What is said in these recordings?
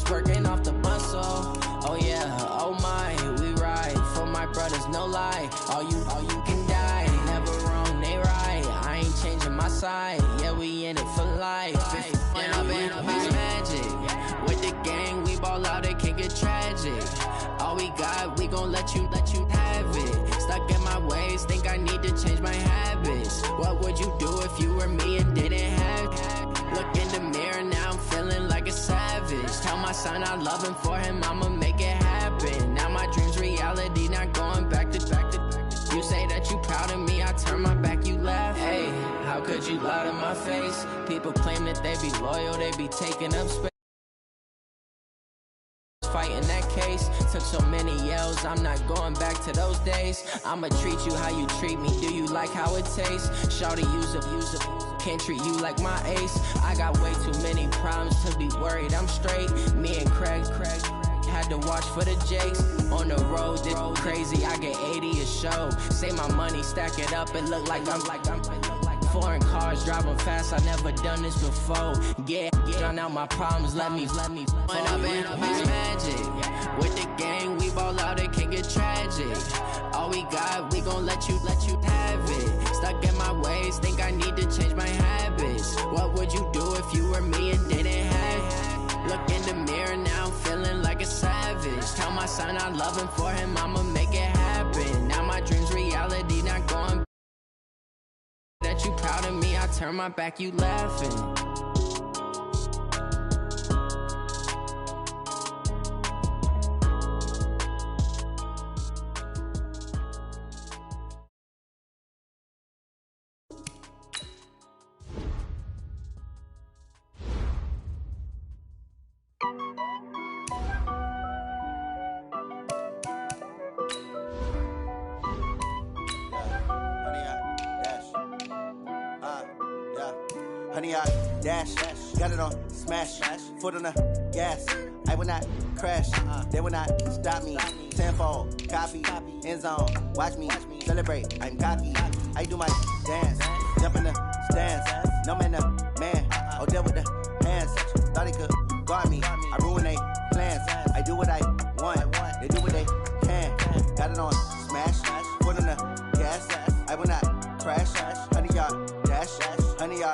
just working off the muscle. Oh yeah, oh my, we ride for my brothers, no lie. All you can die, never wrong, they right. I ain't changing my side, yeah, we in it for life. When up in it's magic. With the gang, we ball out, it can get tragic. All we got, we gon' let you have it. Stuck in my ways, think I need to change my habits. What would you do if you were me and didn't have it? Look in the mirror, now I'm feeling like a savage. Tell my son I love him, for him I'ma make it happen. Now my dream's reality, not going back to. You say that you proud of me, I turn my back, you laugh. Hey, how could you lie to my face? People claim that they be loyal, they be taking up space. Fighting that case, took so many yells, I'm not going back to those days. I'ma treat you how you treat me, do you like how it tastes? Shawty, use up, can't treat you like my ace. I got way too many problems to be worried, I'm straight. Me and Craig had to watch for the Jakes. On the road, this crazy, I get 80 a show. Say my money, stack it up, it look like I'm foreign cars, driving fast, I never done this before. Yeah, drown out my problems, let me. When up in it's magic. With the gang, we ball out, it can get tragic. All we got, we gon' let you have it. Stuck in my ways, think I need to change my habits. What would you do if you were me and didn't have it? Look in the mirror, now I'm feeling like a savage. Tell my son I love him, for him I'ma make it happen. Now my dream's reality, not going. That you proud of me, I turn my back, you laughing. Honey, I dash, got it on smash, foot on the gas. I will not crash, they will not stop me. Tenfold, copy, end zone, watch me celebrate. I'm cocky, I do my dance, jump in the stands. No man, the man, oh, deal with the hands. Thought he could guard me, I ruin they plans. I do what I want, they do what they can. Got it on smash, foot on the gas. I will not crash, honey, y'all dash, honey, y'all.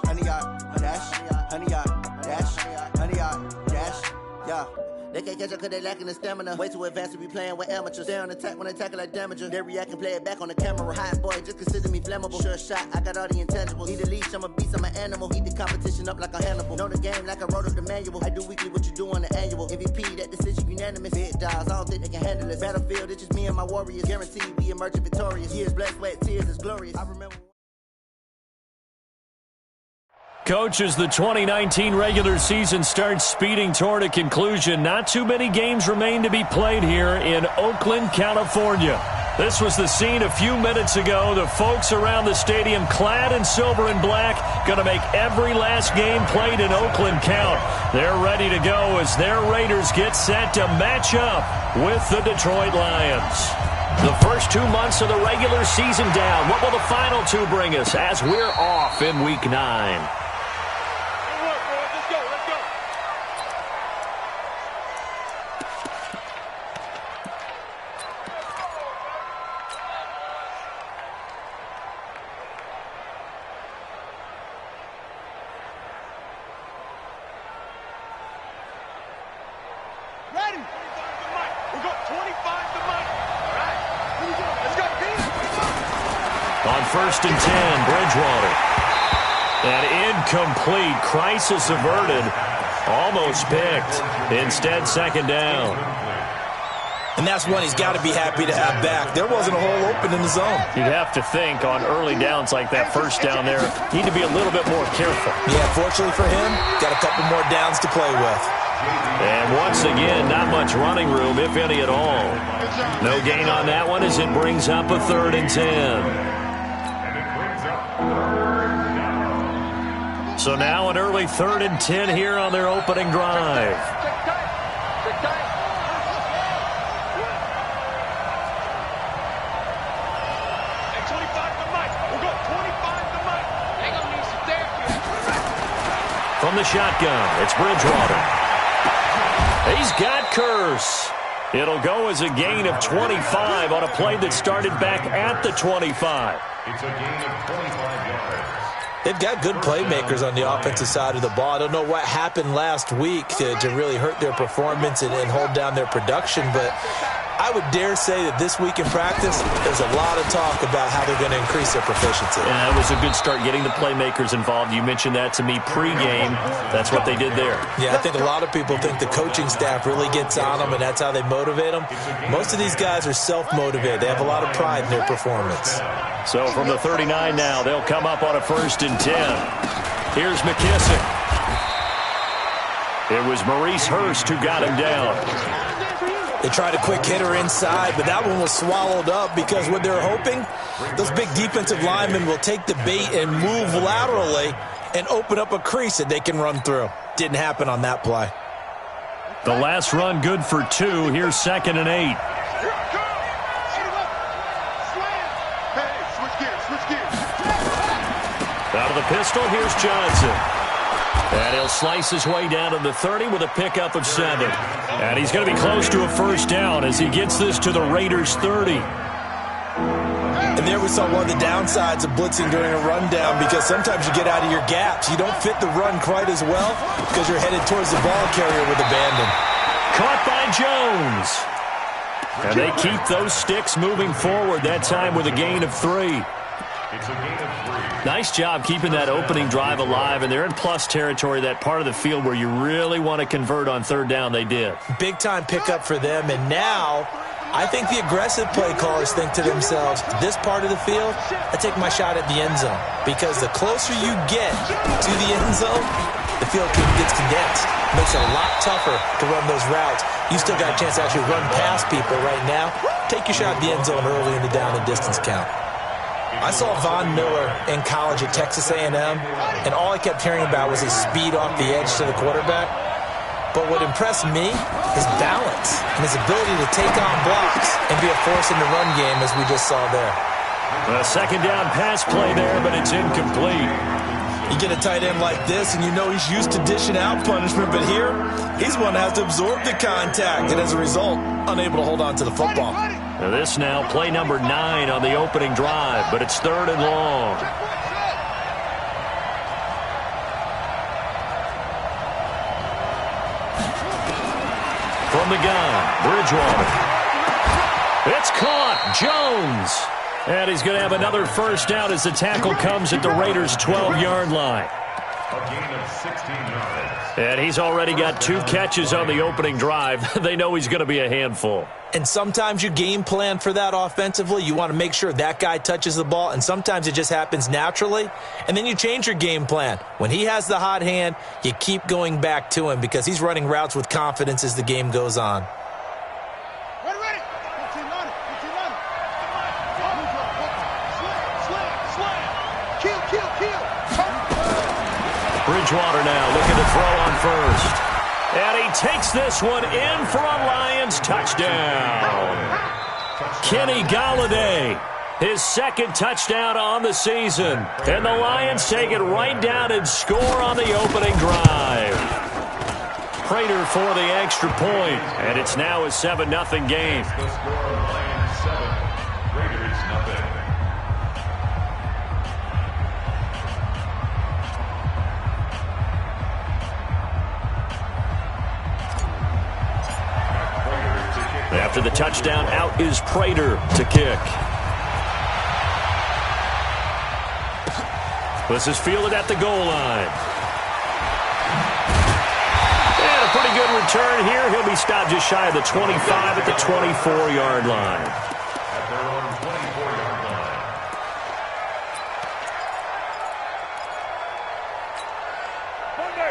Honey, yard, dash, honey, yard, dash, honey, yard, dash, yeah. They can't catch up cause they lacking the stamina. Way too advanced to be playing with amateurs. Stay on attack when they tackle like damager. They react and play it back on the camera. Hot boy, just consider me flammable. Sure shot, I got all the intangibles. Need a leash, I'm a beast, I'm an animal. Heat the competition up like a Hannibal. Know the game like I wrote up the manual. I do weekly what you do on the annual. MVP, that decision unanimous. Big dogs, I don't think they can handle it. Battlefield, it's just me and my warriors. Guaranteed we emerging victorious. Years, blood, sweat, tears is glorious. I remember. Coach, as the 2019 regular season starts speeding toward a conclusion, not too many games remain to be played here in Oakland, California. This was the scene a few minutes ago. The folks around the stadium clad in silver and black going to make every last game played in Oakland count. They're ready to go as their Raiders get set to match up with the Detroit Lions. The first 2 months of the regular season down. What will the final two bring us as we're off in Week 9? On 1st and 10, Bridgewater. An incomplete, crisis averted, almost picked. Instead, 2nd down. And that's one he's got to be happy to have back. There wasn't a hole open in the zone. You'd have to think on early downs like that first down there, need to be a little bit more careful. Yeah, fortunately for him, got a couple more downs to play with. And once again, not much running room, if any at all. No gain on that one as it brings up a 3rd and 10. So now an early 3rd and 10 here on their opening drive. From the shotgun, it's Bridgewater. He's got Curse. It'll go as a gain of 25 on a play that started back at the 25. It's a gain of 25 yards. They've got good playmakers on the offensive side of the ball. I don't know what happened last week to really hurt their performance and hold down their production, but I would dare say that this week in practice, there's a lot of talk about how they're going to increase their proficiency. Yeah, that was a good start getting the playmakers involved. You mentioned that to me pregame. That's what they did there. Yeah, I think a lot of people think the coaching staff really gets on them, and that's how they motivate them. Most of these guys are self-motivated. They have a lot of pride in their performance. So from the 39 now, they'll come up on a 1st and 10. Here's McKissick. It was Maurice Hurst who got him down. They tried a quick hitter inside, but that one was swallowed up because what they're hoping, those big defensive linemen will take the bait and move laterally and open up a crease that they can run through. Didn't happen on that play. The last run good for 2. Here's 2nd and 8. Out of the pistol, here's Johnson. And he'll slice his way down to the 30 with a pickup of 7. And he's going to be close to a 1st down as he gets this to the Raiders' 30. And there we saw one of the downsides of blitzing during a rundown, because sometimes you get out of your gaps. You don't fit the run quite as well because you're headed towards the ball carrier with abandon. Caught by Jones. And they keep those sticks moving forward, that time with a gain of 3. It's a gain of 3. Nice job keeping that opening drive alive, and they're in plus territory, that part of the field where you really want to convert on 3rd down. They did. Big-time pickup for them, and now I think the aggressive play callers think to themselves, this part of the field, I take my shot at the end zone, because the closer you get to the end zone, the field gets condensed. Makes it a lot tougher to run those routes. You still got a chance to actually run past people right now. Take your shot at the end zone early in the down and distance count. I saw Von Miller in college at Texas A&M, and all I kept hearing about was his speed off the edge to the quarterback. But what impressed me, his balance and his ability to take on blocks and be a force in the run game, as we just saw there. A 2nd down pass play there, but it's incomplete. You get a tight end like this, and you know he's used to dishing out punishment, but here, he's one that has to absorb the contact, and as a result, unable to hold on to the football. Now this now, play number 9 on the opening drive, but it's 3rd and long. From the gun, Bridgewater. It's caught, Jones. And he's going to have another 1st down as the tackle comes at the Raiders' 12-yard line. A gain of 16 yards. And he's already got 2 catches on the opening drive. They know he's going to be a handful. And sometimes you game plan for that offensively. You want to make sure that guy touches the ball, and sometimes it just happens naturally. And then you change your game plan. When he has the hot hand, you keep going back to him because he's running routes with confidence as the game goes on. Bridgewater now looking to throw on 1st. And he takes this one in for a Lions touchdown. Kenny Golladay, his 2nd touchdown on the season. And the Lions take it right down and score on the opening drive. Prater for the extra point. And it's now a 7-0 game. The score, Lions 7, Raiders nothing. After the touchdown, out is Prater to kick. This is fielded at the goal line. And a pretty good return here. He'll be stopped just shy of the 25 at the 24-yard line. At their own 24-yard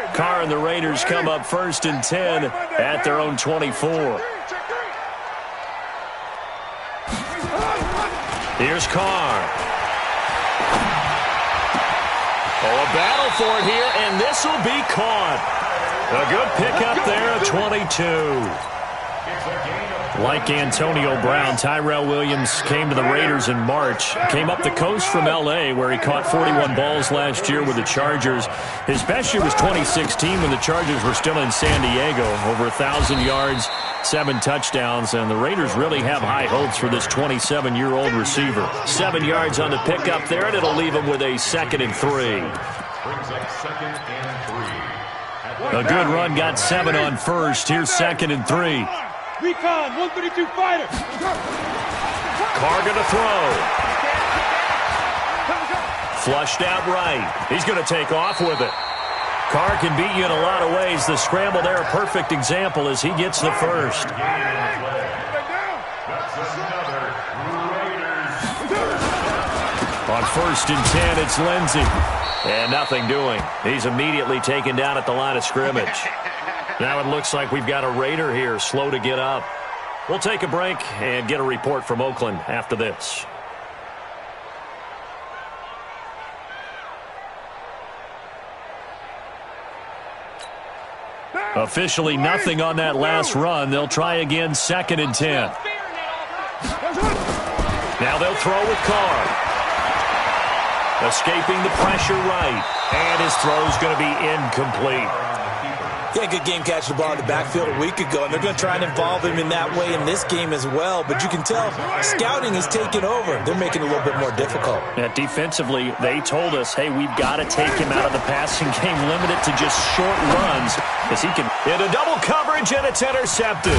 line. Carr and the Raiders come up 1st and 10 at their own 24. Here's Carr. Oh, a battle for it here, and this will be caught. A good pickup there, a 22. Like Antonio Brown, Tyrell Williams came to the Raiders in March. Came up the coast from L.A., where he caught 41 balls last year with the Chargers. His best year was 2016 when the Chargers were still in San Diego. Over 1,000 yards, 7 touchdowns, and the Raiders really have high hopes for this 27-year-old receiver. 7 yards on the pickup there, and it'll leave him with a 2nd and 3. Brings up 2nd and 3. A good run got 7 on first. Here's 2nd and 3. Recon, 132 fighter. Carr going to throw. Flushed out right. He's going to take off with it. Carr can beat you in a lot of ways. The scramble there, a perfect example as he gets the first. On 1st and 10, it's Lindsey. And nothing doing. He's immediately taken down at the line of scrimmage. Now it looks like we've got a Raider here, slow to get up. We'll take a break and get a report from Oakland after this. Officially nothing on that last run. They'll try again, 2nd and 10. Now they'll throw with Carr. Escaping the pressure right. And his throw's going to be incomplete. He had a good game catching the ball in the backfield a week ago, and they're going to try and involve him in that way in this game as well. But you can tell scouting is taking over. They're making it a little bit more difficult. Yeah, defensively, they told us, hey, we've got to take him out of the passing game, limit it to just short runs, as he can hit a double coverage, and it's intercepted.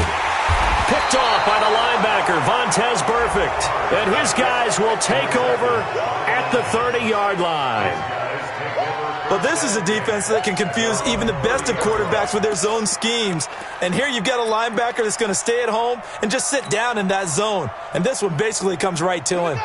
Picked off by the linebacker, Vontaze Burfict. And his guys will take over at the 30-yard line. Well, this is a defense that can confuse even the best of quarterbacks with their zone schemes. And here you've got a linebacker that's going to stay at home and just sit down in that zone. And this one basically comes right to him.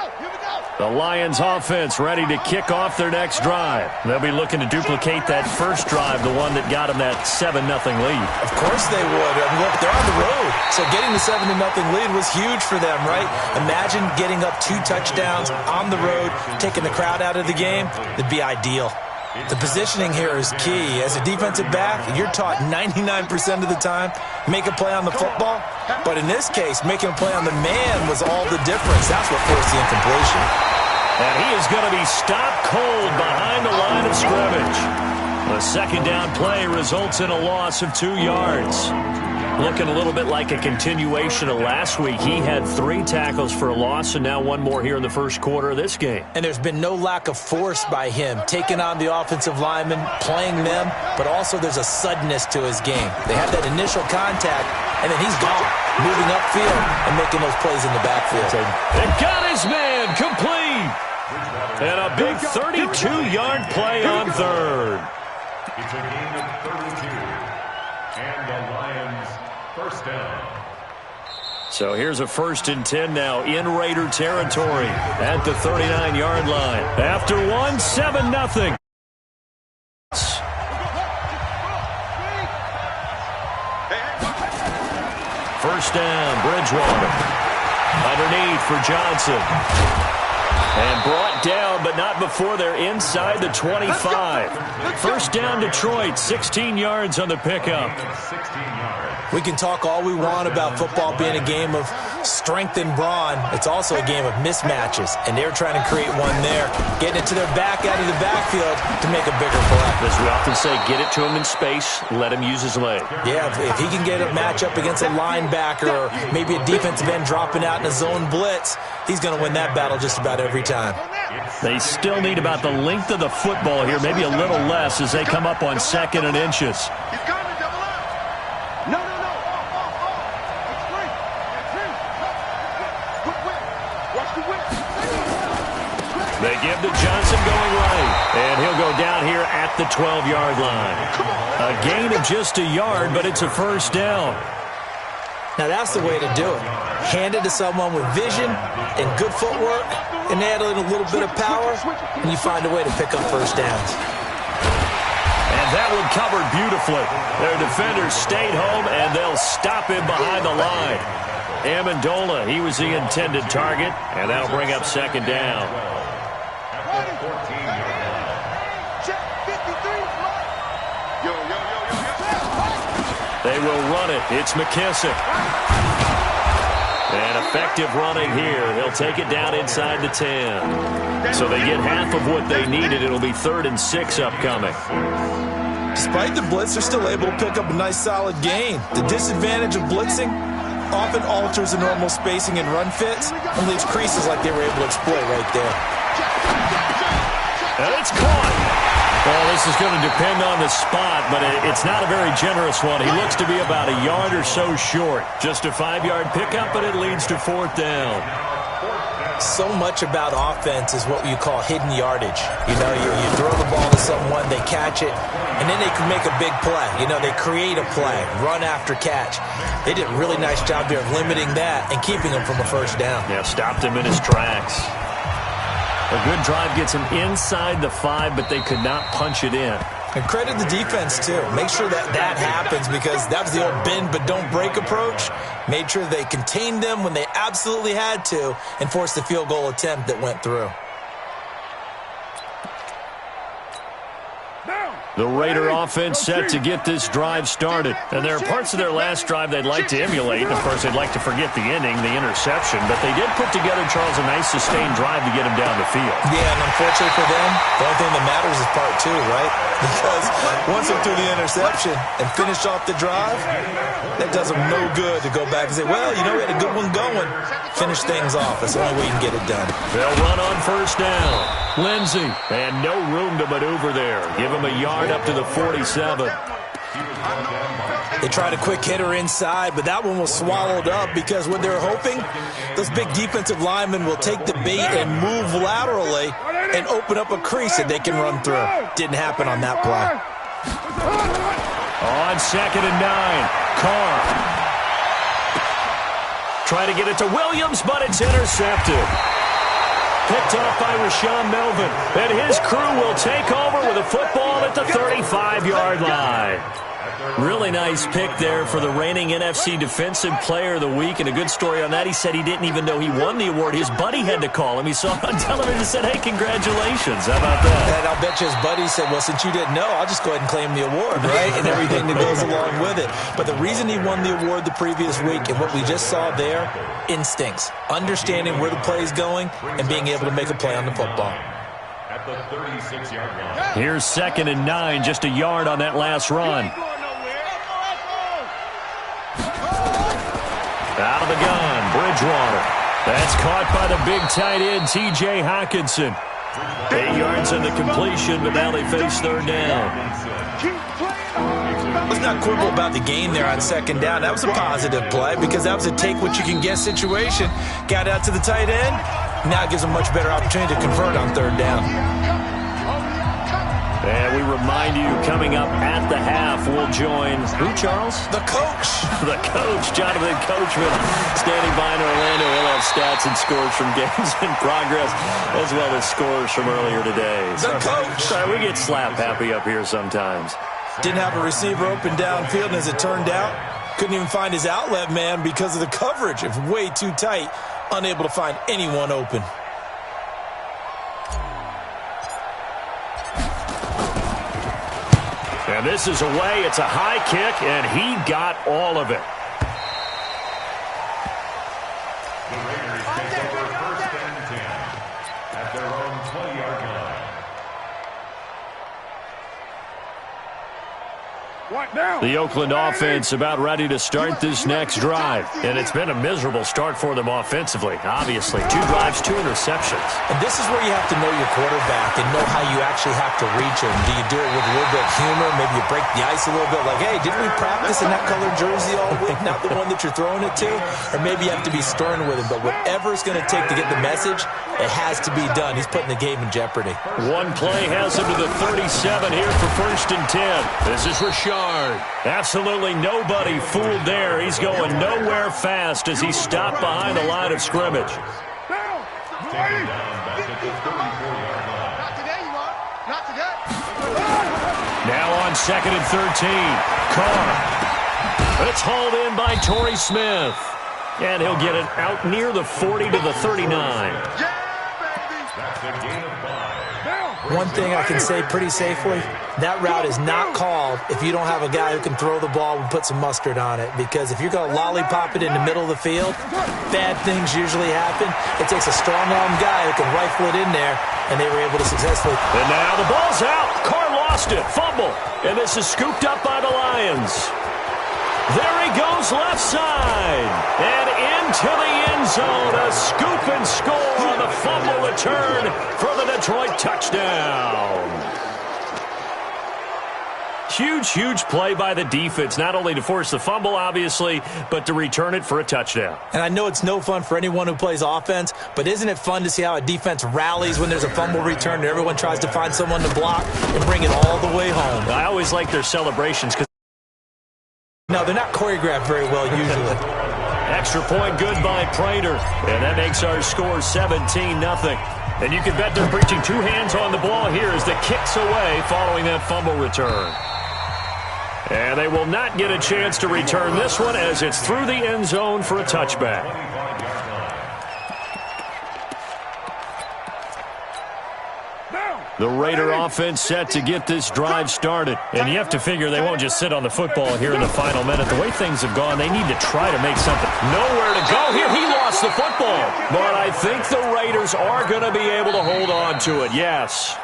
The Lions offense ready to kick off their next drive. They'll be looking to duplicate that first drive, the one that got them that 7-0 lead. Of course they would. I mean, look, they're on the road. So getting the 7-0 lead was huge for them, right? Imagine getting up 2 touchdowns on the road, taking the crowd out of the game. It'd be ideal. The positioning here is key. As a defensive back, you're taught 99% of the time, make a play on the football. But in this case, making a play on the man was all the difference. That's what forced the incompletion. And he is going to be stopped cold behind the line of scrimmage. The 2nd down play results in a loss of 2 yards. Looking a little bit like a continuation of last week. He had 3 tackles for a loss, and now 1 more here in the first quarter of this game. And there's been no lack of force by him, taking on the offensive linemen, playing them, but also there's a suddenness to his game. They have that initial contact, and then he's gone, moving upfield and making those plays in the backfield. And got his man complete. And a big 32-yard play on 3rd. It's a gain of 32. And the Lions first down. So here's a 1st and 10 now in Raider territory at the 39-yard line. After 1, 7-0. First down, Bridgewater. Underneath for Johnson. And brought down, but not before they're inside the 25. First down, Detroit, 16 yards on the pickup. 16 yards. We can talk all we want about football being a game of strength and brawn. It's also a game of mismatches, and they're trying to create one there, getting it to their back out of the backfield to make a bigger play. As we often say, get it to him in space, let him use his leg. Yeah, if he can get a matchup against a linebacker or maybe a defensive end dropping out in a zone blitz, he's going to win that battle just about every time. They still need about the length of the football here, maybe a little less as they come up on 2nd and inches. They give to Johnson going right, and he'll go down here at the 12-yard line. A gain of just a yard, but it's a first down. Now that's the way to do it. Hand it to someone with vision and good footwork, and add in a little bit of power, and you find a way to pick up first downs. And that one covered beautifully. Their defenders stayed home, and they'll stop him behind the line. Amendola, he was the intended target, and that'll bring up 2nd down. They will run it. It's McKissick. And effective running here. He'll take it down inside the 10. So they get half of what they needed. It'll be 3rd and 6 upcoming. Despite the blitz, they're still able to pick up a nice solid gain. The disadvantage of blitzing often alters the normal spacing and run fits and leaves creases like they were able to exploit right there. And it's caught. Well, this is going to depend on the spot, but it's not a very generous one. He looks to be about a yard or so short. Just a 5-yard pickup, but it leads to 4th down. So much about offense is what you call hidden yardage. You know, you throw the ball to someone, they catch it, and then they can make a big play. You know, they create a play, run after catch. They did a really nice job here of limiting that and keeping him from a 1st down. Yeah, stopped him in his tracks. A good drive gets him inside the 5, but they could not punch it in. And credit the defense, too. Make sure that happens because that was the old bend but don't break approach. Made sure they contained them when they absolutely had to and forced the field goal attempt that went through. The Raider offense set to get this drive started. And there are parts of their last drive they'd like to emulate. And, of course, they'd like to forget the ending, the interception. But they did put together, Charles, a nice sustained drive to get him down the field. Yeah, and unfortunately for them, the only thing that matters is part 2, right? Because once they threw the interception and finished off the drive, that does them no good to go back and say, well, you know, we had a good one going. Finish things off. That's the only way you can get it done. They'll run on 1st down. Lindsey, and no room to maneuver there. Give him a yard up to the 47. They tried a quick hitter inside, but that one was swallowed up because what they're hoping, those big defensive linemen will take the bait and move laterally and open up a crease that they can run through. Didn't happen on that play. On 2nd and 9, Carr. Try to get it to Williams, but it's intercepted. Picked off by Rashawn Melvin. And his crew will take over with a football at the 35-yard line. Really nice pick there for the reigning NFC Defensive Player of the Week. And a good story on that. He said he didn't even know he won the award. His buddy had to call him. He saw it on television and said, hey, congratulations. How about that? And I'll bet you his buddy said, well, since you didn't know, I'll just go ahead and claim the award, right? And everything that goes along with it. But the reason he won the award the previous week and what we just saw there, instincts, understanding where the play is going and being able to make a play on the football. At the 36-yard line. Here's 2nd and 9, just a yard on that last run. Out of the gun, Bridgewater. That's caught by the big tight end, T.J. Hockenson. 8 yards in the completion, but now they face 3rd down. Let's not quibble about the gain there on 2nd down. That was a positive play because that was a take-what-you-can-get situation. Got out to the tight end. Now it gives them a much better opportunity to convert on 3rd down. And we remind you, coming up at the half, we'll join, who, Charles? The coach. The coach, Jonathan Coachman, standing by in Orlando. He'll have stats and scores from games in progress, as well as scores from earlier today. The coach. Sorry, we get slap happy up here sometimes. Didn't have a receiver open downfield, and as it turned out, couldn't even find his outlet man because of the coverage. It was way too tight, unable to find anyone open. And this is away. It's a high kick, and he got all of it. The Raiders take over 1st and 10 at their own 20-yard line. The Oakland offense about ready to start this next drive. And it's been a miserable start for them offensively. Obviously, 2 drives, 2 interceptions. And this is where you have to know your quarterback and know how you actually have to reach him. Do you do it with a little bit of humor? Maybe you break the ice a little bit like, hey, didn't we practice in that colored jersey all week? Not the one that you're throwing it to? Or maybe you have to be stern with him. But whatever it's going to take to get the message, it has to be done. He's putting the game in jeopardy. One play has him to the 37 here for 1st and 10. This is Rashard. Absolutely nobody fooled there. He's going nowhere fast as he stopped behind the line of scrimmage. Taken down back at the 34-yard line. Not today, you are. Not today. Now on 2nd and 13. Carr. It's hauled in by Torrey Smith. And he'll get it out near the 40 to the 39. That's a gain of 5. one thing I can say pretty safely, that route is not called if you don't have a guy who can throw the ball and put some mustard on it. Because if you're going to lollipop it in the middle of the field, bad things usually happen. It takes a strong-armed guy who can rifle it in there, and they were able to successfully. And now the ball's out. Carr lost it. Fumble. And this is scooped up by the Lions. There he goes left side. And into the end zone. A scoop and score on the fumble return for the Detroit touchdown. Huge play by the defense, not only to force the fumble, obviously, but to return it for a touchdown. And I know it's no fun for anyone who plays offense, but isn't it fun to see how a defense rallies when there's a fumble return and everyone tries to find someone to block and bring it all the way home? I always like their celebrations because no, they're not choreographed very well usually. Extra point good by Prater, and that makes our score 17-0. And you can bet they're preaching two hands on the ball here as the kick's away following that fumble return. And they will not get a chance to return this one as it's through the end zone for a touchback. The Raider offense set to get this drive started. And you have to figure they won't just sit on the football here in the final minute. The way things have gone, they need to try to make something. Nowhere to go here. He lost the football. But I think the Raiders are going to be able to hold on to it. Yes.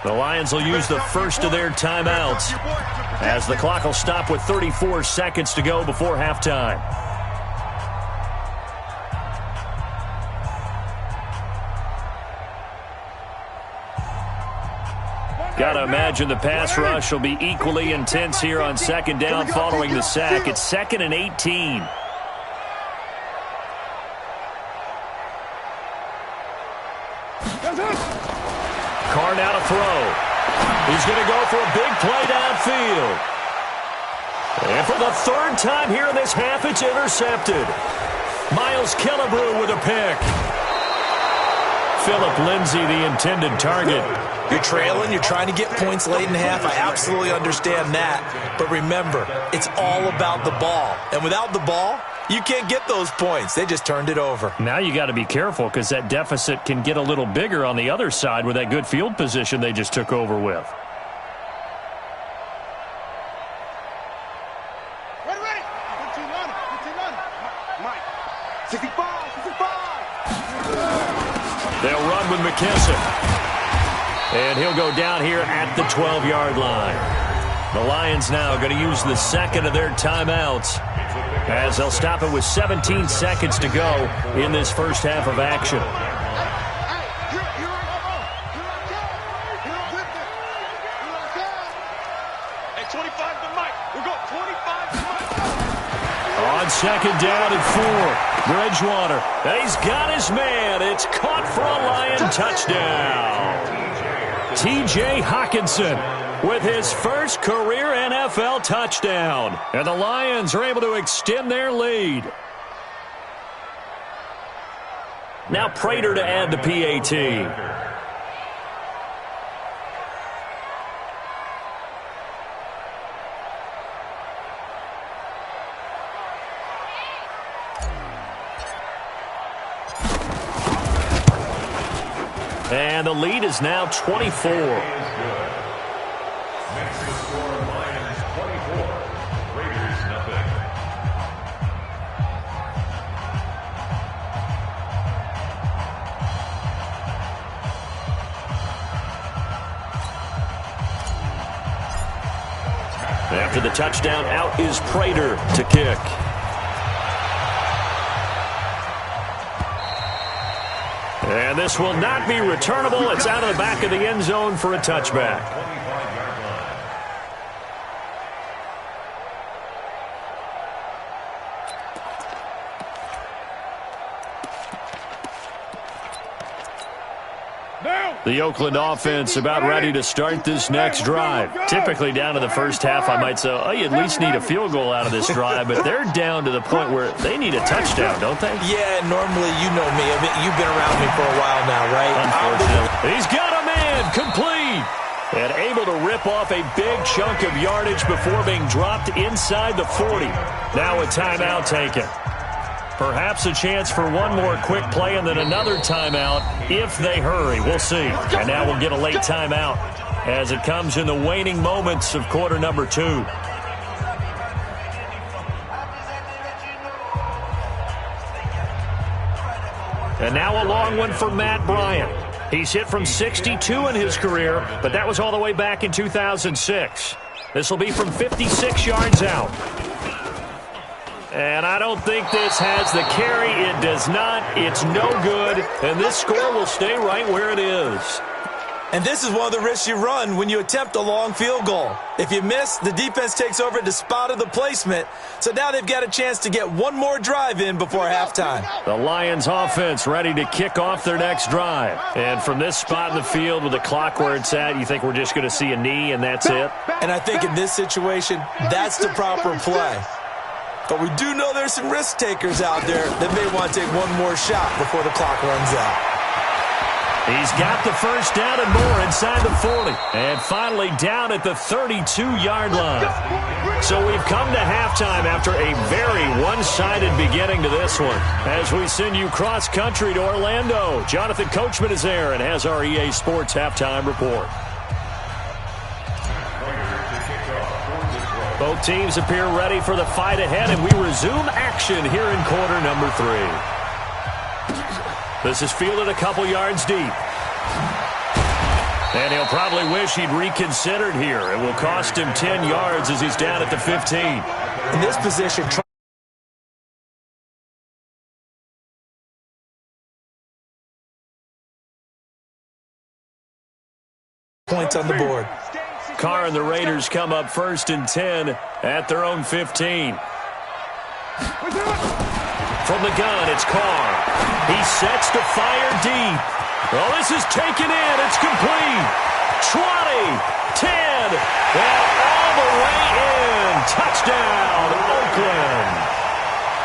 The Lions will use the first of their timeouts as the clock will stop with 34 seconds to go before halftime. Got to imagine the pass rush will be equally intense here on second down following the sack. It's 2nd and 18. Carr now to throw. He's going to go for a big play downfield. And for the third time here in this half, it's intercepted. Miles Killebrew with a pick. Philip Lindsay, the intended target. You're trailing, you're trying to get points late in half. I absolutely understand that. But remember, it's all about the ball. And without the ball, you can't get those points. They just turned it over. Now you got to be careful because that deficit can get a little bigger on the other side with that good field position they just took over with. Ready. 15-9. 65. They'll run with McKissick. And he'll go down here at the 12-yard line. The Lions now going to use the second of their timeouts as they'll stop it with 17 seconds to go in this first half of action. Hey, 25 to Mike. We'll go 25 to Mike. On second down and 4, Bridgewater. He's got his man. It's caught for a Lion touchdown. T.J. Hockenson with his first career NFL touchdown. And the Lions are able to extend their lead. Now Prater to add the PAT. And the lead is now 24. Makes the score Lions 24, Raiders nothing. After the touchdown, out is Prater to kick. And this will not be returnable. It's out of the back of the end zone for a touchback. The Oakland offense about ready to start this next drive. Typically down to the first half, I might say, oh, you at least need a field goal out of this drive, but they're down to the point where they need a touchdown, don't they? Yeah, normally you know me. I mean, you've been around me for a while now, right? Unfortunately. He's got a man, complete. And able to rip off a big chunk of yardage before being dropped inside the 40. Now a timeout taken. Perhaps a chance for one more quick play and then another timeout if they hurry. We'll see. And now we'll get a late timeout as it comes in the waning moments of quarter number 2. And now a long one for Matt Bryant. He's hit from 62 in his career, but that was all the way back in 2006. This will be from 56 yards out. And I don't think this has the carry. It does not. It's no good. And this score will stay right where it is. And this is one of the risks you run when you attempt a long field goal. If you miss, the defense takes over at the spot of the placement. So now they've got a chance to get one more drive in before halftime. The Lions offense ready to kick off their next drive. And from this spot in the field with the clock where it's at, you think we're just going to see a knee and that's it? And I think in this situation, that's the proper play. But we do know there's some risk takers out there that may want to take one more shot before the clock runs out. He's got the first down and more inside the 40. And finally down at the 32-yard line. So we've come to halftime after a very one-sided beginning to this one. As we send you cross-country to Orlando, Jonathan Coachman is there and has our EA Sports halftime report. Both teams appear ready for the fight ahead, and we resume action here in quarter number 3. This is fielded a couple yards deep. And he'll probably wish he'd reconsidered here. It will cost him 10 yards as he's down at the 15. In this position, points on the board. Carr and the Raiders come up 1st and 10 at their own 15. From the gun, it's Carr. He sets to fire deep. Well, this is taken in. It's complete. 20, 10, and all the way in. Touchdown, Oakland.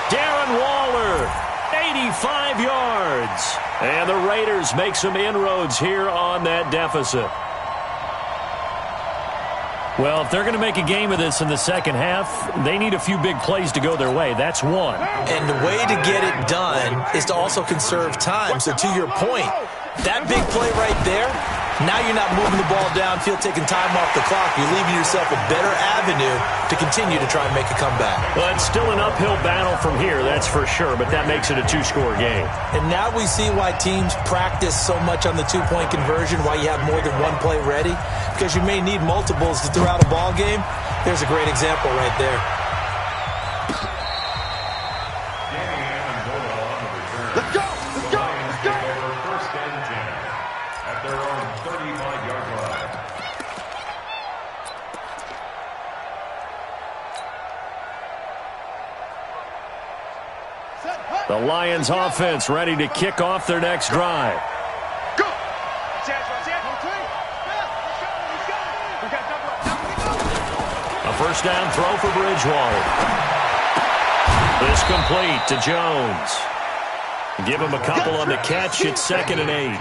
Darren Waller, 85 yards. And the Raiders make some inroads here on that deficit. Well, if they're going to make a game of this in the second half, they need a few big plays to go their way. That's one. And the way to get it done is to also conserve time. So to your point, that big play right there, now you're not moving the ball downfield, taking time off the clock. You're leaving yourself a better avenue to continue to try and make a comeback. Well, it's still an uphill battle from here, that's for sure, but that makes it a 2-score game. And now we see why teams practice so much on the 2-point conversion, why you have more than one play ready, because you may need multiples to throw out a ball game. There's a great example right there. Let's go! Let's go! Let's go! 1st and 10 at their own 35-yard line. The Lions offense ready to kick off their next drive. Go! A first down throw for Bridgewater. This complete to Jones. Give him a couple on the catch. It's 2nd and 8.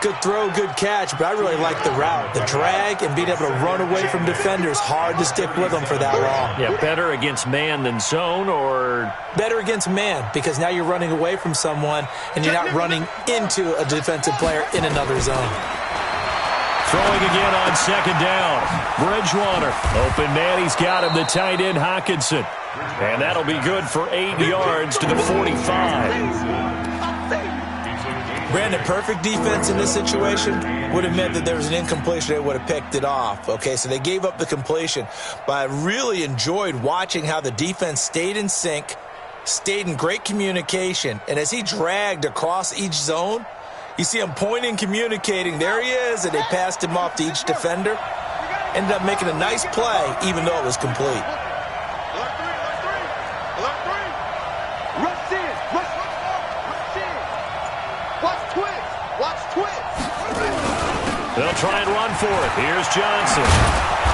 Good throw, good catch, but I really like the route. The drag and being able to run away from defenders, hard to stick with them for that long. Yeah, better against man than zone, or? Better against man, because now you're running away from someone and you're not running into a defensive player in another zone. Throwing again on 2nd down. Bridgewater. Open man, he's got him, the tight end Hockenson. And that'll be good for 8 yards to the 45. Brandon, perfect defense in this situation would have meant that there was an incompletion. They would have picked it off. Okay, so they gave up the completion. But I really enjoyed watching how the defense stayed in sync, stayed in great communication. And as he dragged across each zone, you see him pointing, communicating. There he is, and they passed him off to each defender. Ended up making a nice play, even though it was complete. They'll try and run for it. Here's Johnson.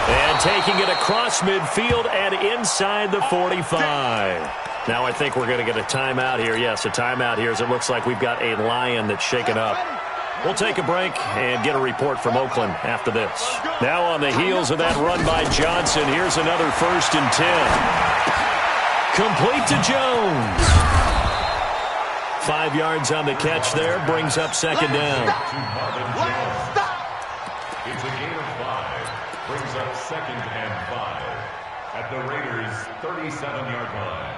And taking it across midfield and inside the 45. Now I think we're going to get a timeout here. Yes, a timeout here as it looks like we've got a Lion that's shaken up. We'll take a break and get a report from Oakland after this. Now on the heels of that run by Johnson, here's another 1st and 10. Complete to Jones. 5 yards on the catch there. Brings up second down. It's a gain of 5. Brings up second and 5 at the Raiders' 37-yard line.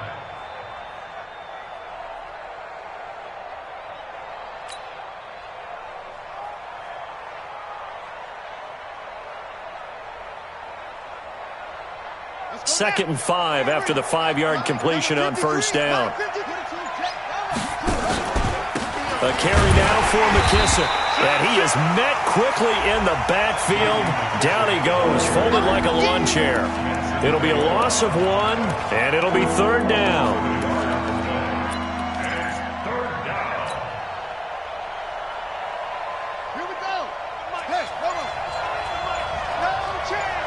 Second and 5 after the 5-yard completion on first down. A carry now for McKissick. And he is met quickly in the backfield. Down he goes, folded like a lawn chair. It'll be a loss of 1, and it'll be third down. Third down. Here we go. Hey, hold on. No chance.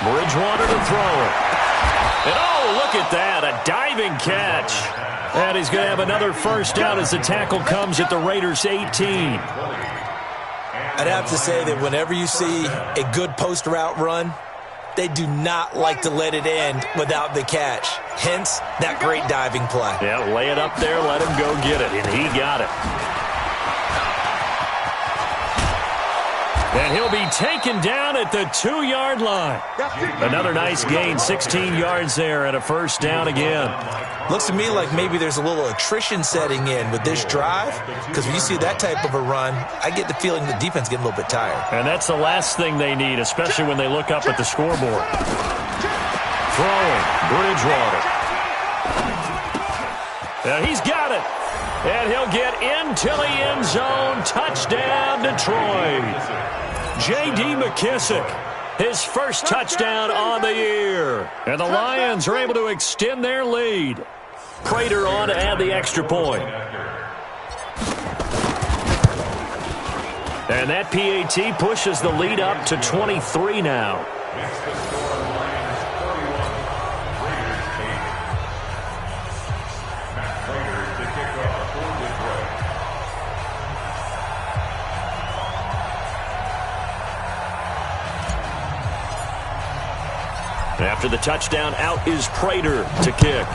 Bridgewater to throw it. And oh, look at that, a diving catch. And he's going to have another first down as the tackle comes at the Raiders' 18. I'd have to say that whenever you see a good post route run, they do not like to let it end without the catch. Hence, that great diving play. Yeah, lay it up there, let him go get it, and he got it. And he'll be taken down at the 2-yard line. Another nice gain, 16 yards there, and a first down again. Looks to me like maybe there's a little attrition setting in with this drive, because when you see that type of a run, I get the feeling the defense getting a little bit tired. And that's the last thing they need, especially when they look up at the scoreboard. Throwing, Bridgewater. And he's got it. And he'll get into the end zone. Touchdown, Detroit. J.D. McKissick, his first touchdown on the year. And the Lions are able to extend their lead. Prater on to add the extra point. And that PAT pushes the lead up to 23 now. After the touchdown, out is Prater to kick.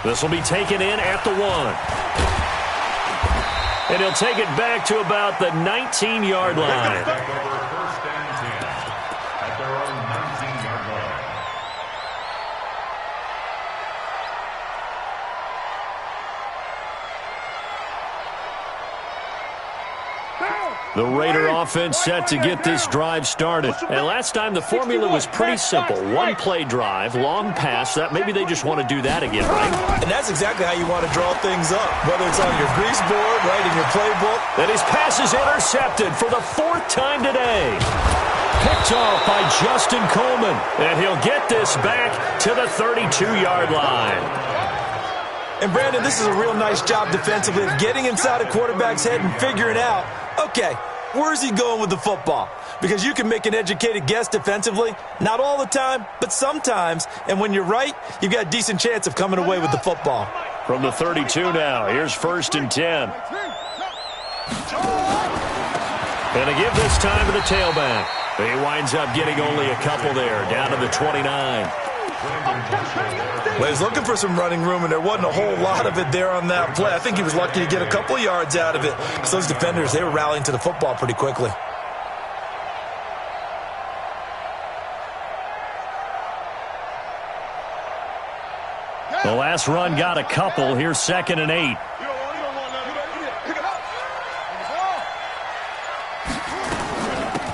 This will be taken in at the 1. And he'll take it back to about the 19-yard line. First and 10 at their own 19-yard line. The Raider offense set to get this drive started. And last time the formula was pretty simple. One play drive, long pass. That maybe they just want to do that again, right? And that's exactly how you want to draw things up, whether it's on your grease board, right, in your playbook. And his pass is intercepted for the 4th time today. Picked off by Justin Coleman. And he'll get this back to the 32-yard line. And, Brandon, this is a real nice job defensively of getting inside a quarterback's head and figuring out, okay, where's he going with the football? Because you can make an educated guess defensively. Not all the time, but sometimes. And when you're right, you've got a decent chance of coming away with the football. From the 32 now, here's 1st and 10. And a give this time to the tailback. He winds up getting only a couple there, down to the 29. Well, he was looking for some running room, and there wasn't a whole lot of it there on that play. I think he was lucky to get a couple of yards out of it, because those defenders, they were rallying to the football pretty quickly. The last run got a couple. Here's 2nd and 8.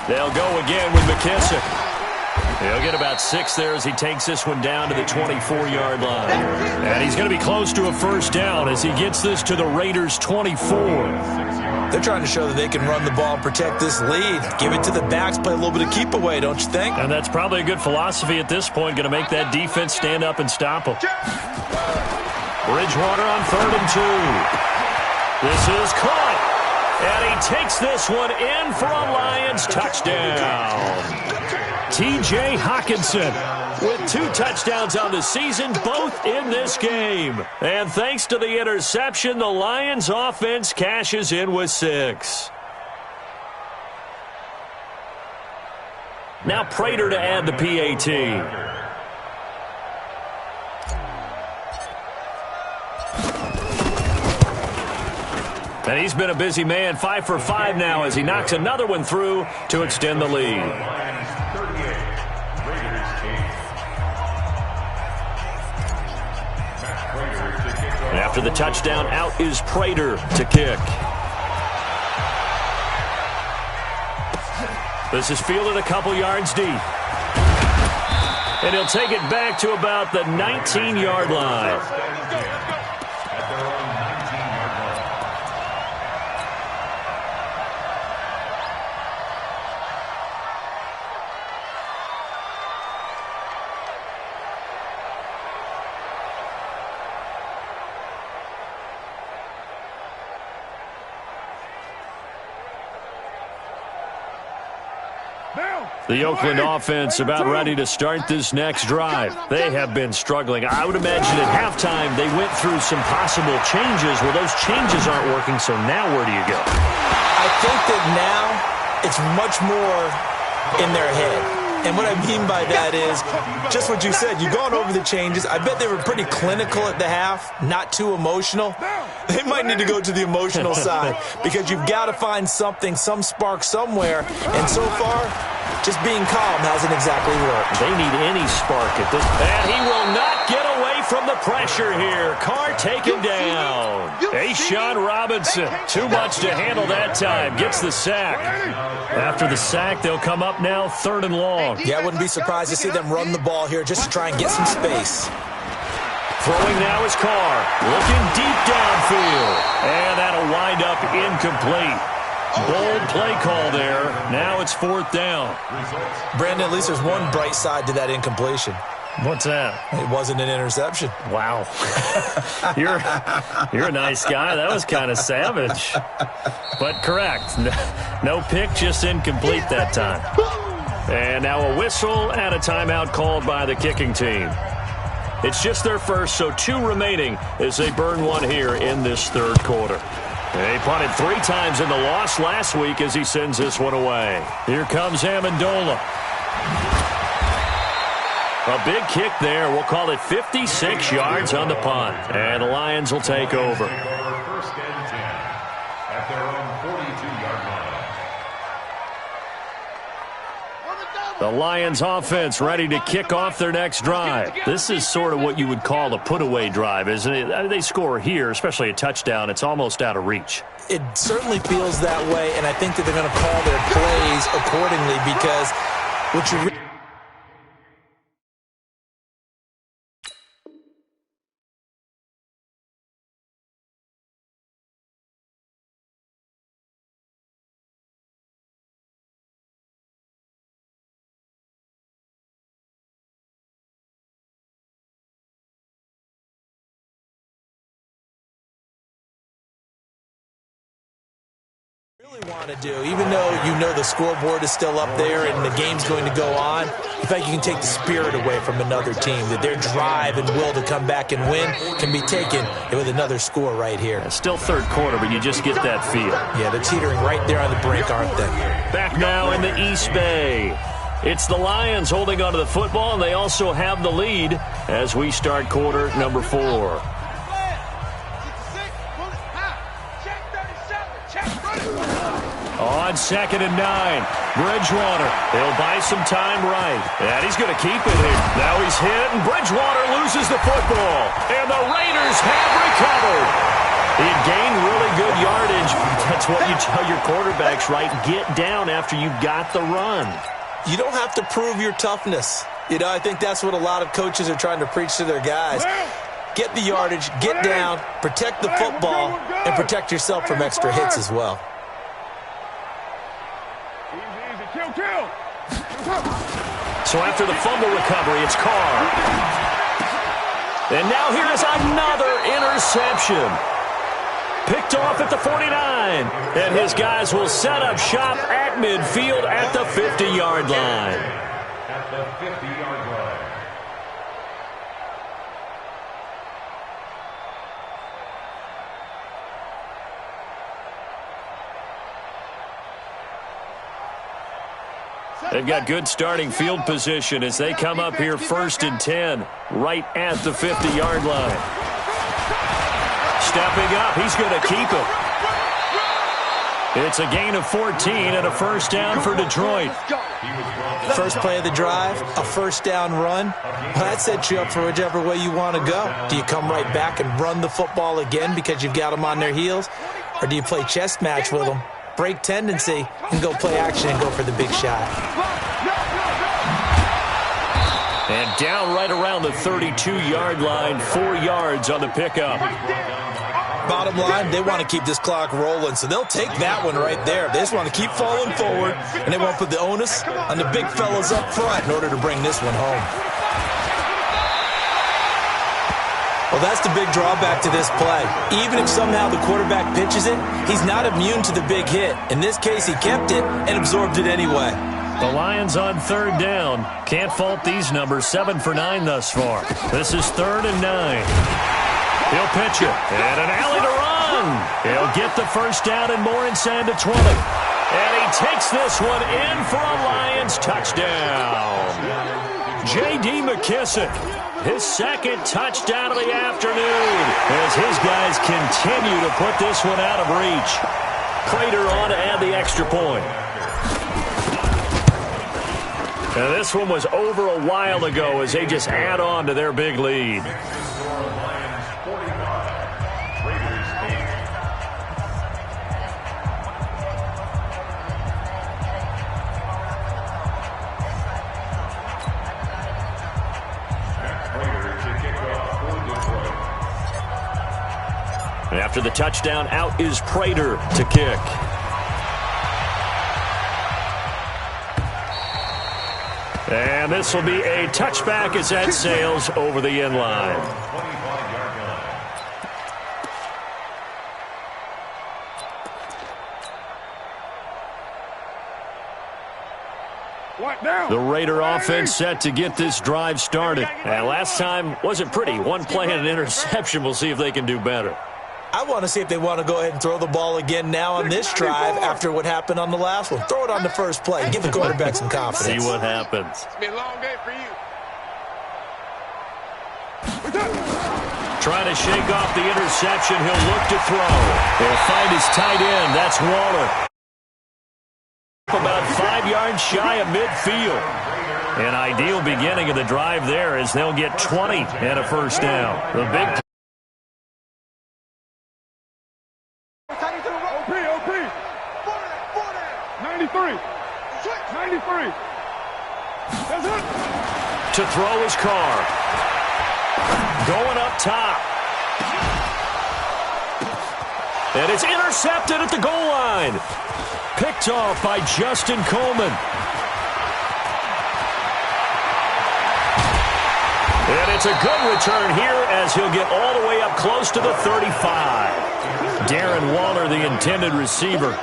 They'll go again with McKissick. He'll get about 6 there as he takes this one down to the 24-yard line. And he's going to be close to a first down as he gets this to the Raiders' 24. They're trying to show that they can run the ball and protect this lead. Give it to the backs, play a little bit of keep away, don't you think? And that's probably a good philosophy at this point, going to make that defense stand up and stop them. Bridgewater on 3rd and 2. This is caught. And he takes this one in for a Lions touchdown. T.J. Hockenson with 2 touchdowns on the season, both in this game. And thanks to the interception, the Lions offense cashes in with 6. Now Prater to add the PAT. And he's been a busy man, 5 for 5 now as he knocks another one through to extend the lead. Lions 38, Raiders 8. And after the touchdown, out is Prater to kick. This is fielded a couple yards deep. And he'll take it back to about the 19-yard line. At their own 19-yard line. The Oakland offense about ready to start this next drive. They have been struggling. I would imagine at halftime they went through some possible changes. Well, those changes aren't working, so now where do you go? I think that now it's much more in their head. And what I mean by that is just what you said. You've gone over the changes. I bet they were pretty clinical at the half, not too emotional. They might need to go to the emotional side because you've got to find something, some spark somewhere. And so far, just being calm hasn't exactly worked. They need any spark at this. And he will not get away from the pressure here. Carr taken down. Ashawn Robinson, too much to handle that time. Gets the sack. After the sack, they'll come up now 3rd and long. Yeah, I wouldn't be surprised to see them run the ball here just to try and get some space. Throwing now is Carr. Looking deep downfield. And that'll wind up incomplete. Bold play call there. Now it's 4th down. Brandon, at least there's one bright side to that incompletion. What's that? It wasn't an interception. Wow. You're a nice guy. That was kind of savage. But correct. No pick, just incomplete that time. And now a whistle and a timeout called by the kicking team. It's just their first, so 2 remaining as they burn one here in this 3rd quarter. They punted 3 times in the loss last week as he sends this one away. Here comes Amendola. A big kick there. We'll call it 56 yards on the punt. And the Lions will take over. 1st and 10 at their own 42-yard line. The Lions offense ready to kick off their next drive. This is sort of what you would call a put-away drive, isn't it? They score here, especially a touchdown. It's almost out of reach. It certainly feels that way, and I think that they're going to call their plays accordingly because what you really want to do, even though you know the scoreboard is still up there and the game's going to go on, in fact, you can take the spirit away from another team, that their drive and will to come back and win can be taken with another score right here. It's still 3rd quarter, but you just get that feel. Yeah, they're teetering right there on the brink, aren't they? Back now in the East Bay. It's the Lions holding onto the football, and they also have the lead as we start quarter number 4. On 2nd and 9, Bridgewater. He'll buy some time right. And he's going to keep it here. Now he's hit, and Bridgewater loses the football. And the Raiders have recovered. He had gained really good yardage. That's what you tell your quarterbacks, right? Get down after you got the run. You don't have to prove your toughness. You know, I think that's what a lot of coaches are trying to preach to their guys. Get the yardage, get down, protect the football, and protect yourself from extra hits as well. So after the fumble recovery, it's Carr. And now here is another interception. Picked off at the 49. And his guys will set up shop at midfield at the 50-yard line. At the 50-yard line. They've got good starting field position as they come up here 1st and 10, right at the 50-yard line. Stepping up, he's going to keep it. It's a gain of 14 and a first down for Detroit. First play of the drive, a first down run. Well, that sets you up for whichever way you want to go. Do you come right back and run the football again because you've got them on their heels? Or do you play chess match with them, break tendency, and go play action and go for the big shot? And down right around the 32-yard line, 4 yards on the pickup. Bottom line, they want to keep this clock rolling, so they'll take that one right there. They just want to keep falling forward, and they won't put the onus on the big fellas up front in order to bring this one home. Well, that's the big drawback to this play. Even if somehow the quarterback pitches it, he's not immune to the big hit. In this case, he kept it and absorbed it anyway. The Lions on 3rd down. Can't fault these numbers, 7 for 9 thus far. This is 3rd and 9. He'll pitch it, and an alley to run. He'll get the first down and more inside the 20. And he takes this one in for a Lions touchdown. J.D. McKissick, his 2nd touchdown of the afternoon as his guys continue to put this one out of reach. Prater on to add the extra point. Now this one was over a while ago as they just add on to their big lead. After the touchdown, out is Prater to kick. And this will be a touchback as that sails over the end line. The Raider offense set to get this drive started. And last time wasn't pretty. One play and an interception. We'll see if they can do better. I want to see if they want to go ahead and throw the ball again now on this drive after what happened on the last one. Throw it on the first play. Give the quarterback some confidence. See what happens. It's been a long day for you. Trying to shake off the interception. He'll look to throw. He'll find his tight end. That's Waller. About 5 yards shy of midfield. An ideal beginning of the drive there as they'll get 20 and a first down. The big 93. to throw his car. Going up top. And it's intercepted at the goal line. Picked off by Justin Coleman. And it's a good return here as he'll get all the way up close to the 35. Darren Waller, the intended receiver.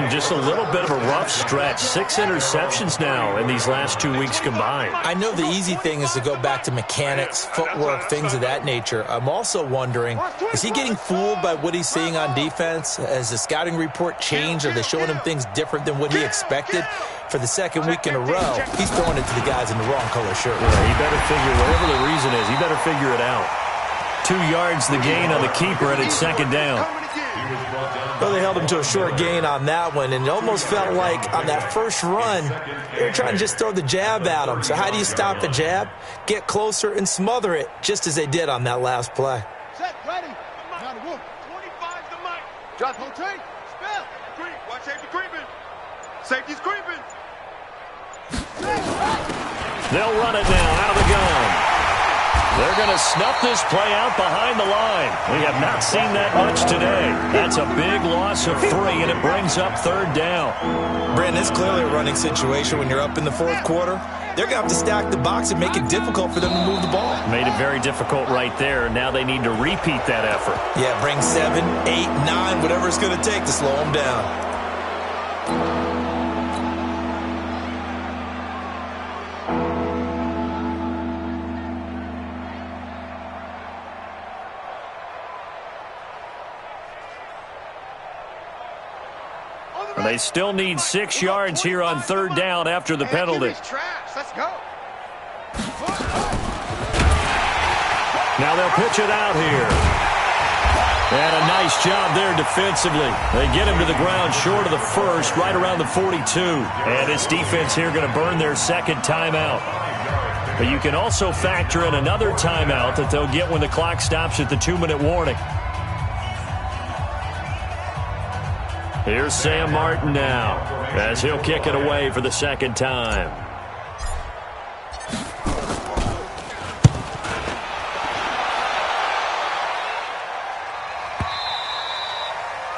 Just a little bit of a rough stretch. 6 interceptions now in these last 2 weeks combined. I know the easy thing is to go back to mechanics, footwork, things of that nature. I'm also wondering, is he getting fooled by what he's seeing on defense? Has the scouting report changed? Are they showing him things different than what he expected? For the second week in a row, he's throwing it to the guys in the wrong color shirt. Yeah, he better figure, whatever the reason is, he better figure it out. 2 yards the gain on the keeper, and it's second down. Well, they held him to a short gain on that one, and it almost felt like on that first run, they were trying to just throw the jab at him. So how do you stop the jab? Get closer and smother it, just as they did on that last play. Set, ready. Now the wolf. 25 to Mike. Drop. Rotate. Spell. Creep. Watch safety creeping. Safety's creeping. They'll run it now out of the gun. They're going to snuff this play out behind the line. We have not seen that much today. That's a big loss of 3, and it brings up third down. Brandon, it's clearly a running situation when you're up in the fourth quarter. They're going to have to stack the box and make it difficult for them to move the ball. Made it very difficult right there. Now they need to repeat that effort. Yeah, bring 7, 8, 9, whatever it's going to take to slow them down. And they still need 6 yards here on 3rd down after the penalty. Let's go. Now they'll pitch it out here. And a nice job there defensively. They get him to the ground short of the first, right around the 42. And this defense here going to burn their 2nd timeout. But you can also factor in another timeout that they'll get when the clock stops at the 2-minute warning. Here's Sam Martin now as he'll kick it away for the 2nd time.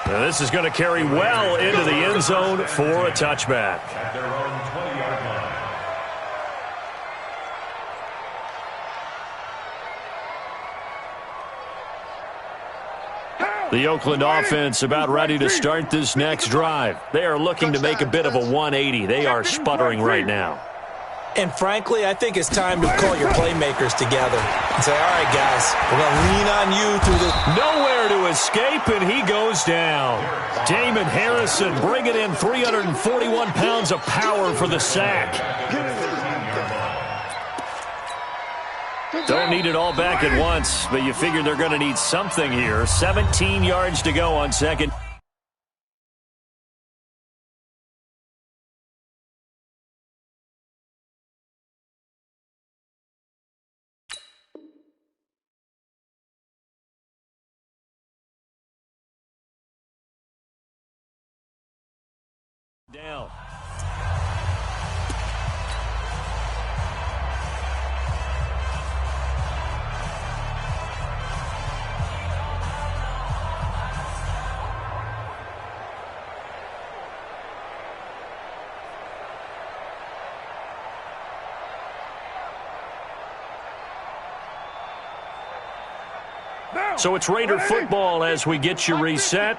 Now this is going to carry well into the end zone for a touchback. At their own 20-yard line. The Oakland offense about ready to start this next drive. They are looking to make a bit of a 180. They are sputtering right now. And frankly, I think it's time to call your playmakers together and say, all right, guys, we're going to lean on you through the... Nowhere to escape, and he goes down. Damon Harrison bringing in 341 pounds of power for the sack. Don't need it all back at once, but you figure they're going to need something here. 17 yards to go on 2nd. Down. So it's Raider football as we get you reset.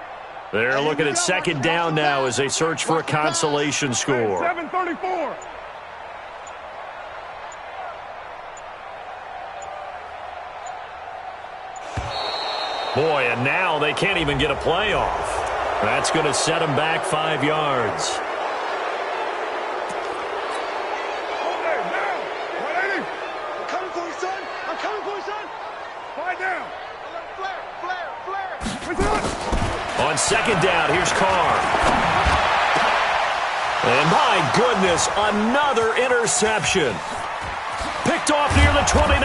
They're looking at 2nd down now as they search for a consolation score. 7:34. Boy, and now they can't even get a play off. That's going to set them back 5 yards. I'm coming for you, son. I'm coming for you, son. Lie down. Flare. On 2nd down, here's Carr. And my goodness, another interception. Picked off near the 29.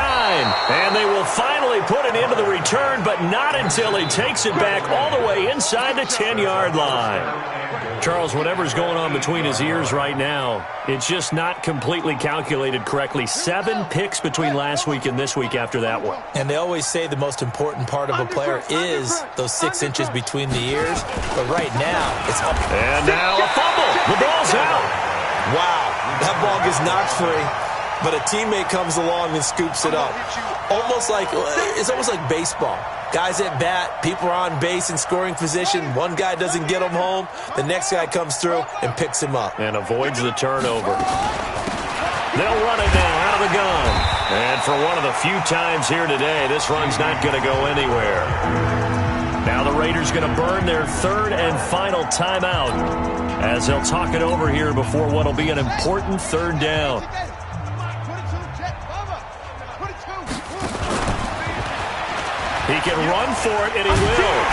And they will finally put it into the return, but not until he takes it back all the way inside the 10-yard line. Charles, whatever's going on between his ears right now, it's just not completely calculated correctly. 7 picks between last week and this week after that one. And they always say the most important part of a player is those 6 inches between the ears. But right now, it's up. And now a fumble. The ball's out. Wow, that ball gets knocked free. But a teammate comes along and scoops it up. It's almost like baseball. Guys at bat, people are on base in scoring position. One guy doesn't get him home. The next guy comes through and picks him up. And avoids the turnover. They'll run it now out of the gun. And for one of the few times here today, this run's not going to go anywhere. Now the Raiders going to burn their 3rd and final timeout as they'll talk it over here before what will be an important 3rd down. He can run for it, and he will.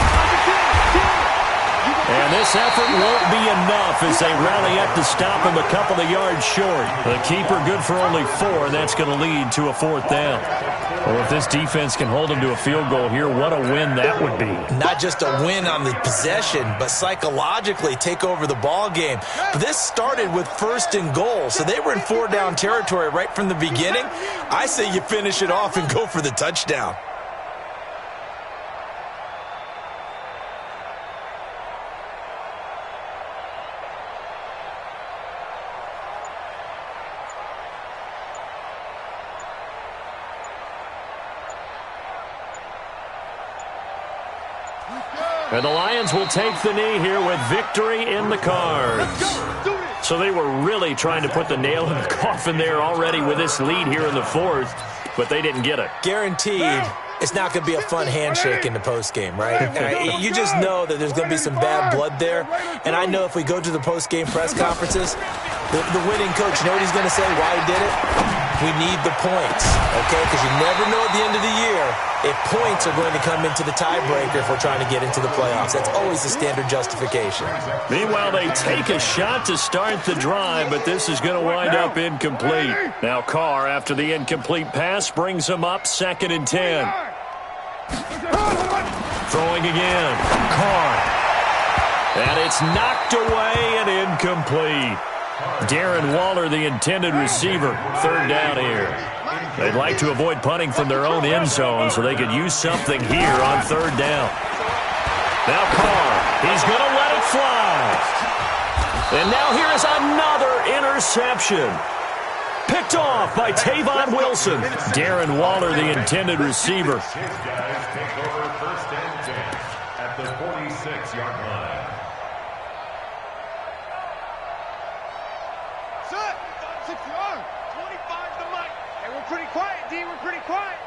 And this effort won't be enough as they rally up to stop him a couple of yards short. The keeper good for only 4, and that's going to lead to a 4th down. Well, if this defense can hold him to a field goal here, what a win that would be. Not just a win on the possession, but psychologically take over the ball game. But this started with 1st and goal, so they were in 4-down territory right from the beginning. I say you finish it off and go for the touchdown. And the Lions will take the knee here with victory in the cards. So they were really trying to put the nail in the coffin there already with this lead here in the 4th, but they didn't get it. Guaranteed, it's not going to be a fun handshake in the postgame, right? You just know that there's going to be some bad blood there. And I know if we go to the postgame press conferences, the winning coach, you know what he's going to say, why he did it? We need the points, okay? Because you never know at the end of the year if points are going to come into the tiebreaker if we're trying to get into the playoffs. That's always the standard justification. Meanwhile, they take a shot to start the drive, but this is going to wind up incomplete. Now Carr, after the incomplete pass, brings him up 2nd and 10. Throwing again. Carr. And it's knocked away and incomplete. Darren Waller, the intended receiver. 3rd down here. They'd like to avoid punting from their own end zone so they could use something here on 3rd down. Now Carr. He's going to let it fly. And now here is another interception. Picked off by Tavon Wilson. Darren Waller, the intended receiver. His guys take over 1st and 10 at the 46-yard line. Set. 6 yard. 25 to Mike. Hey, we're pretty quiet, D. We're pretty quiet.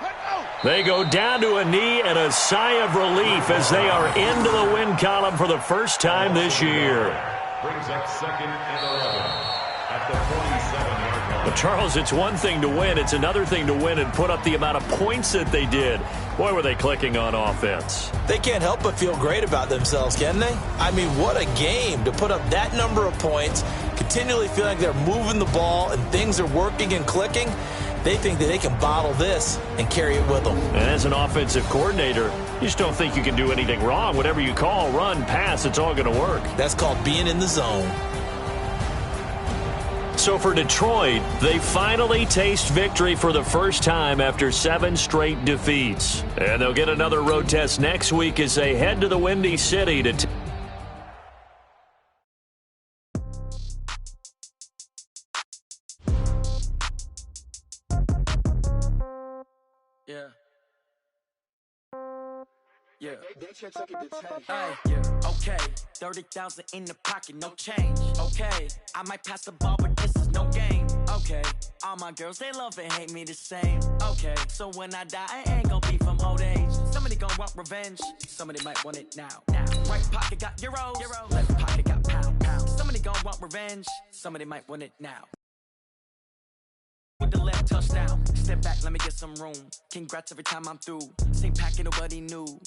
Let go. They go down to a knee and a sigh of relief as they are into the win column for the first time this year. Brings up 2nd and 11 at the 47-yard line. But Charles, it's one thing to win. It's another thing to win and put up the amount of points that they did. Boy, were they clicking on offense. They can't help but feel great about themselves, can they? I mean, what a game to put up that number of points, continually feeling like they're moving the ball and things are working and clicking. They think that they can bottle this and carry it with them. And as an offensive coordinator, you just don't think you can do anything wrong. Whatever you call, run, pass, it's all going to work. That's called being in the zone. So for Detroit, they finally taste victory for the first time after 7 straight defeats. And they'll get another road test next week as they head to the Windy City to Yeah. Okay. 30,000 in the pocket, no change. Okay. I might pass the ball, but this is no game. Okay. All my girls, they love and hate me the same. Okay. So when I die, I ain't gonna be from old age. Somebody gonna want revenge. Somebody might want it now. Right pocket got euros. Left pocket got pound. Somebody gonna want revenge. Somebody might want it now. With the left touchdown. Step back, let me get some room. Congrats every time I'm through. Same packet, nobody knew.